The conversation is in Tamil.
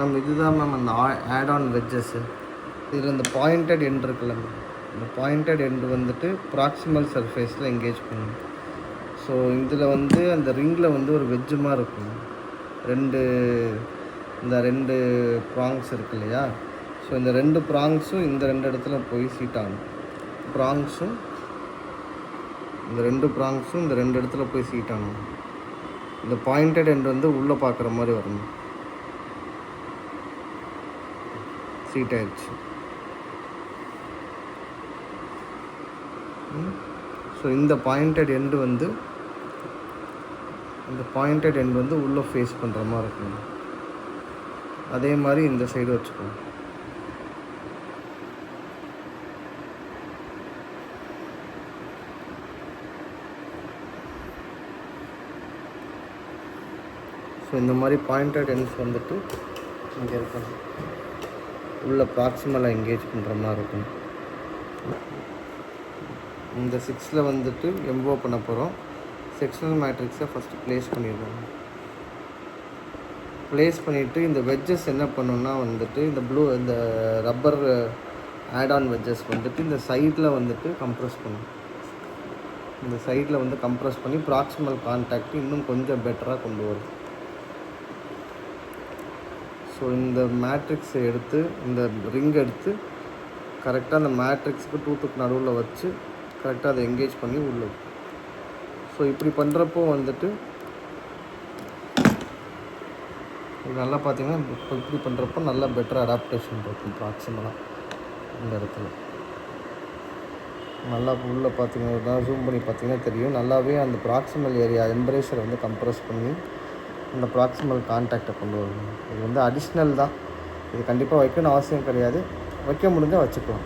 மேம் இதுதான் மேம் அந்த ஆட் ஆன் வெஜ்ஜஸ்ஸு. இதில் இந்த பாயிண்டட் எண்ட் இருக்குல்ல மேம், இந்த பாயிண்டட் எண்டு வந்துட்டு ப்ராக்சிமல் சர்ஃபேஸில் எங்கேஜ் பண்ணணும். ஸோ இதில் வந்து அந்த ரிங்கில் வந்து ஒரு வெஜ்ஜு மாதிரி இருக்கும். இந்த ரெண்டு ப்ராங்ஸ் இருக்கு இல்லையா? ஸோ இந்த 2 ப்ராங்ஸும் இந்த 2 இடத்துல போய் சீட் ஆகணும். இந்த 2 இடத்துல போய் சீட் ஆகணும். இந்த பாயிண்டட் எண்ட் வந்து உள்ளே பார்க்குற மாதிரி வரணும். சீட் ஆயிடுச்சு. ஸோ இந்த பாயிண்டட் எண்டு வந்து உள்ளே ஃபேஸ் பண்ணுற மாதிரி இருக்கணும். அதே மாதிரி இந்த சைடு வச்சுக்கணும். ஸோ இந்த மாதிரி பாயிண்டட் எண்ட்ஸ் வந்துட்டு இங்கே இருக்கணும். உள்ள ப்ராக்சிமலாக எங்கேஜ் பண்ணுற மாதிரி இருக்கும். இந்த 6ல் வந்துட்டு எம்போ பண்ண போகிறோம். செக்ஷனல் மேட்ரிக்ஸை ஃபஸ்ட்டு ப்ளேஸ் பண்ணிடுவோம். ப்ளேஸ் பண்ணிவிட்டு இந்த வெட்ஜஸ் என்ன பண்ணணுன்னா வந்துட்டு இந்த ரப்பர் ஆட் ஆன் வெட்ஜஸ் வந்துட்டு இந்த சைடில் வந்துட்டு கம்ப்ரெஸ் பண்ணும். இந்த சைடில் வந்து கம்ப்ரெஸ் பண்ணி ப்ராக்சிமல் கான்டாக்ட் இன்னும் கொஞ்சம் பெட்டராக கொண்டு வரும். ஸோ இந்த மேட்ரிக்ஸை எடுத்து இந்த ரிங் எடுத்து கரெக்டாக அந்த மேட்ரிக்ஸுக்கு டூத்துக்கு நடுவில் வச்சு கரெக்டாக அதை எங்கேஜ் பண்ணி உள்ள. ஸோ இப்படி பண்ணுறப்போ வந்துட்டு நல்லா பார்த்தீங்கன்னா இப்போ இப்படி பண்ணுறப்போ நல்லா பெட்டர் அடாப்டேஷன் இருக்கும் ப்ராக்சிமலாக. இந்த இடத்துல நல்லா உள்ளே பார்த்தீங்கன்னா ஜூம் பண்ணி பார்த்தீங்கன்னா தெரியும். நல்லாவே அந்த ப்ராக்சிமல் ஏரியா எம்ப்ரேஷரை வந்து கம்ப்ரெஸ் பண்ணி அந்த ப்ராக்சிமல் கான்டாக்டை கொண்டு வரணும். இது வந்து அடிஷ்னல் தான். இது கண்டிப்பாக வைக்கணும்னு அவசியம் கிடையாது. வைக்க முடிஞ்சால் வச்சுக்கலாம்.